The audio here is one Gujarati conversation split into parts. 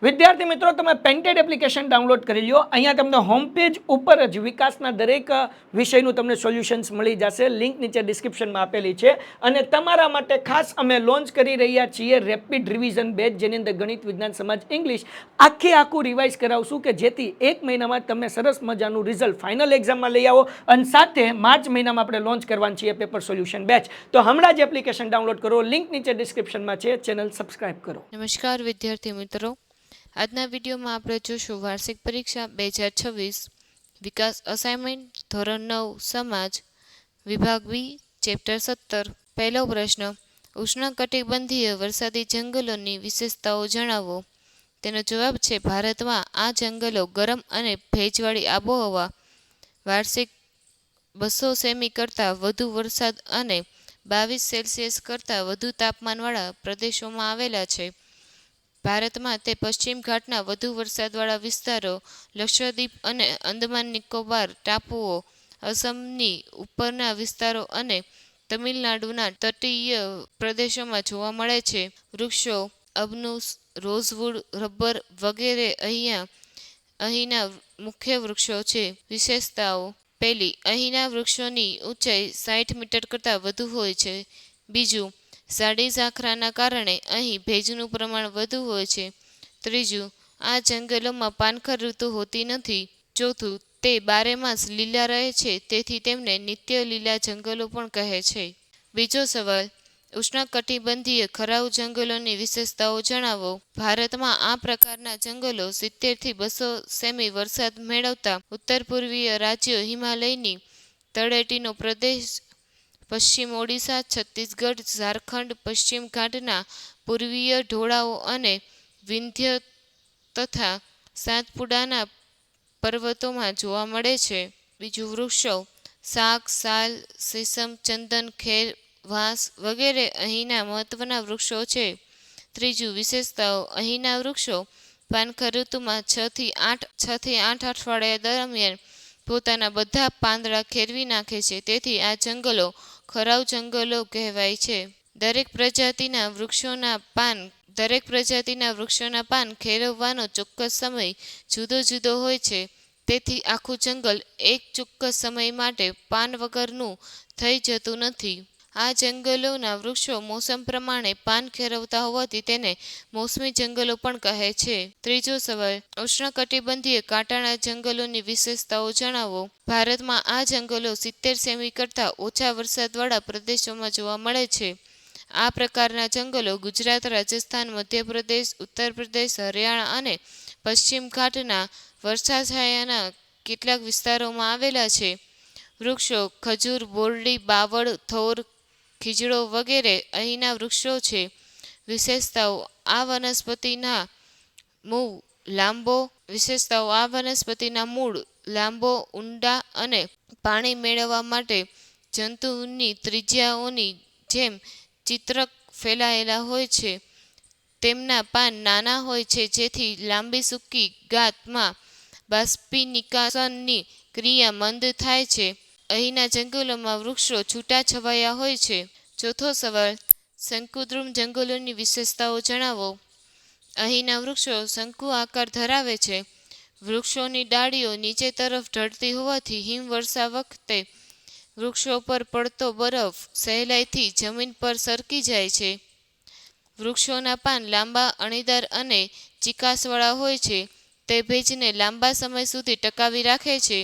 વિદ્યાર્થી મિત્રો, તમે પેન્ટેડ એપ્લિકેશન ડાઉનલોડ કરી લ્યો. અહીંયા તમને હોમ પેજ ઉપર જ વિકાસના દરેક વિષયનું તમને સોલ્યુશન્સ મળી જશે. લિંક નીચે ડિસ્ક્રિપ્શનમાં આપેલી છે. અને તમારા માટે ખાસ અમે લોન્ચ કરી રહ્યા છીએ રેપિડ રિવિઝન બેચ, જેની અંદર ગણિત, વિજ્ઞાન, સમાજ, ઇંગ્લિશ આખું રિવાઇઝ કરાવશું કે જેથી એક મહિનામાં તમે સરસ મજાનું રિઝલ્ટ ફાઇનલ એક્ઝામમાં લઈ આવો. અને સાથે માર્ચ મહિનામાં આપણે લોન્ચ કરવાની છીએ પેપર સોલ્યુશન બેચ. તો હમણાં જ એપ્લિકેશન ડાઉનલોડ કરો. લિંક નીચે ડિસ્ક્રિપ્શનમાં છે. ચેનલ સબસ્ક્રાઇબ કરો. નમસ્કાર વિદ્યાર્થી મિત્રો, આજના વિડીયોમાં આપણે જોશું વાર્ષિક પરીક્ષા 2026 વિકાસ અસાઇનમેન્ટ ધોરણ 9 સમાજ વિભાગ બી ચેપ્ટર 17. પહેલો પ્રશ્ન, ઉષ્ણકટિબંધીય વરસાદી જંગલોની વિશેષતાઓ જણાવો. તેનો જવાબ છે ભારતમાં આ જંગલો ગરમ અને ભેજવાળી આબોહવા, વાર્ષિક 200 સેમી કરતાં વધુ વરસાદ અને 22 સેલ્સિયસ કરતાં વધુ તાપમાનવાળા પ્રદેશોમાં આવેલા છે. ભારતમાં તે પશ્ચિમ ઘાટના વધુ વરસાદવાળા વિસ્તારો, લક્ષદ્વીપ અને અંદમાન નિકોબાર ટાપુઓ, અસમની ઉપરના વિસ્તારો અને તમિલનાડુના તટીય પ્રદેશોમાં જોવા મળે છે. વૃક્ષો, અબનુસ, રોઝવુડ, રબર વગેરે અહીંના મુખ્ય વૃક્ષો છે. વિશેષતાઓ: પહેલી, અહીંના વૃક્ષોની ઊંચાઈ 60 મીટર કરતાં વધુ હોય છે. બીજું, ઝાડી ઝાખરાના કારણે અહીં ભેજનું પ્રમાણ વધુ હોય છે. ત્રીજું, આ જંગલોમાં પાનખર ઋતુ હોતી નથી. ચોથું, તે બારેમાસ લીલા રહે છે, તેથી તેમને નિત્ય લીલા જંગલો પણ કહે છે. બીજો સવાલ, ઉષ્ણકટિબંધીય ખરાઉ જંગલોની વિશેષતાઓ જણાવો. ભારતમાં આ પ્રકારના જંગલો 70 થી 200 સેમી વરસાદ મેળવતા ઉત્તર પૂર્વીય રાજ્યો, હિમાલયની તળેટીનો પ્રદેશ, પશ્ચિમ ઓડિશા, છત્તીસગઢ, ઝારખંડ, પશ્ચિમ ઘાટના પૂર્વીય ઢોળાવો અને વિંધ્ય તથા સાતપુડાના પર્વતોમાં જોવા મળે છે. બીજું, વૃક્ષો, સાગ, સાલ, સીસમ, ચંદન, ખેર, વાંસ વગેરે અહીંના મહત્વના વૃક્ષો છે. ત્રીજું, વિશેષતાઓ: અહીંના વૃક્ષો પાનખર ઋતુમાં 6 થી 8 અઠવાડિયા દરમિયાન પોતાના બધા પાંદડા ખેરવી નાખે છે, તેથી આ જંગલો ખરાઉ જંગલો કહેવાય છે. દરેક પ્રજાતિના વૃક્ષોના પાન ખેરવવાનો ચોક્કસ સમય જુદો જુદો હોય છે, તેથી આખું જંગલ એક ચોક્કસ સમય માટે પાન વગરનું થઈ જતું નથી. આ જંગલોના વૃક્ષો મોસમ પ્રમાણે પાન ખેરવતા હોવાથી તેને મોસમી જંગલો પણ કહે છે. ત્રીજો સવાલ, ઉષ્ણકટિબંધીય કાંટાના જંગલોની વિશેષતાઓ જણાવો. ભારતમાં આ જંગલો 70 સેમી કરતાં ઓછા વરસાદવાળા પ્રદેશોમાં જોવા મળે છે. આ પ્રકારના જંગલો ગુજરાત, રાજસ્થાન, મધ્યપ્રદેશ, ઉત્તર પ્રદેશ, હરિયાણા અને પશ્ચિમ ઘાટના વર્ષાછાયાના કેટલાક વિસ્તારોમાં આવેલા છે. વૃક્ષો, ખજૂર, બોરડી, બાવળ, થોર, ખીજડો વગેરે અહીંના વૃક્ષો છે. વિશેષતાઓ: આ વનસ્પતિના મૂળ લાંબો, ઊંડા અને પાણી મેળવવા માટે જંતુની ત્રિજ્યાઓની જેમ ચિત્રક ફેલાયેલા હોય છે. તેમના પાન નાના હોય છે, જેથી લાંબી સૂકી ગાથમાં બાષ્પીનિકાસનની ક્રિયા મંદ થાય છે. અહીંના જંગલોમાં વૃક્ષો છૂટાછવાયા હોય છે. ચોથો સવાલ, શંકુદ્રુમ જંગલોની વિશેષતાઓ જણાવો. અહીંના વૃક્ષો શંકુ આકાર ધરાવે છે. વૃક્ષોની ડાળીઓ નીચે તરફ ઢળતી હોવાથી હિમવર્ષા વખતે વૃક્ષો પર પડતો બરફ સહેલાઈથી જમીન પર સરકી જાય છે. વૃક્ષોના પાન લાંબા, અણીદાર અને ચીકાશવાળા હોય છે. તે ભેજને લાંબા સમય સુધી ટકાવી રાખે છે.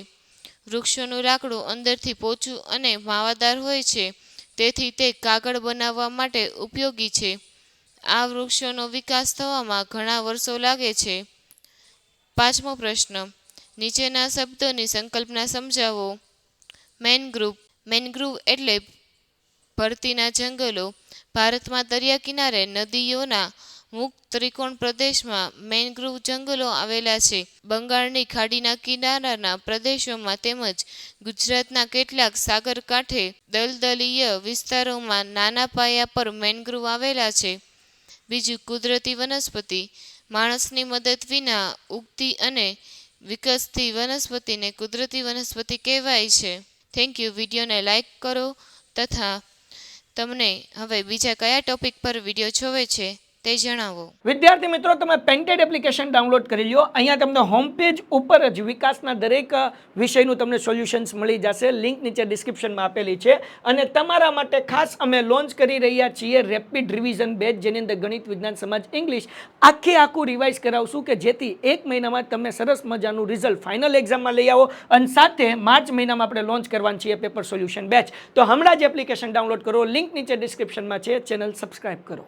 વૃક્ષોનું લાકડું અંદરથી પોચું અને માવાદાર હોય છે, તેથી તે કાગળ બનાવવા માટે ઉપયોગી છે. આ વૃક્ષોનો વિકાસ થવામાં ઘણા વર્ષો લાગે છે. પાંચમો પ્રશ્ન, નીચેના શબ્દોની સંકલ્પના સમજાવો. મેનગ્રુવ એટલે ભરતીના જંગલો. ભારતમાં દરિયા કિનારે નદીઓના મુક્ત ત્રિકોણ પ્રદેશમાં મેનગ્રુવ જંગલો આવેલા છે. બંગાળની ખાડીના કિનારાના પ્રદેશોમાં તેમજ ગુજરાતના કેટલાક સાગરકાંઠે દલદલીય વિસ્તારોમાં નાના પાયા પર મેનગ્રુવ આવેલા છે. બીજું, કુદરતી વનસ્પતિ. માણસની મદદ વિના ઉગતી અને વિકસતી વનસ્પતિને કુદરતી વનસ્પતિ કહેવાય છે. Thank you. વિડીયોને લાઈક કરો તથા તમને હવે બીજા કયા ટોપિક પર વિડીયો જોવે છે તે જણાવો. વિદ્યાર્થી મિત્રો, તમે પેન્ટેડ એપ્લિકેશન ડાઉનલોડ કરી લ્યો. અહીંયા તમને હોમ પેજ ઉપર જ વિકાસના દરેક વિષયનું તમને સોલ્યુશન્સ મળી જશે. લિંક નીચે ડિસ્ક્રિપ્શનમાં આપેલી છે. અને તમારા માટે ખાસ અમે લોન્ચ કરી રહ્યા છીએ રેપિડ રિવિઝન બેચ, જેની અંદર ગણિત, વિજ્ઞાન, સમાજ, ઇંગ્લિશ આખું રિવાઇઝ કરાવશું કે જેથી 1 મહિનામાં તમે સરસ મજાનું રિઝલ્ટ ફાઇનલ એક્ઝામમાં લઈ આવો. અને સાથે માર્ચ મહિનામાં આપણે લોન્ચ કરવાની છીએ પેપર સોલ્યુશન બેચ. તો હમણાં જ એપ્લિકેશન ડાઉનલોડ કરો. લિંક નીચે ડિસ્ક્રિપ્શનમાં છે. ચેનલ સબસ્ક્રાઇબ કરો.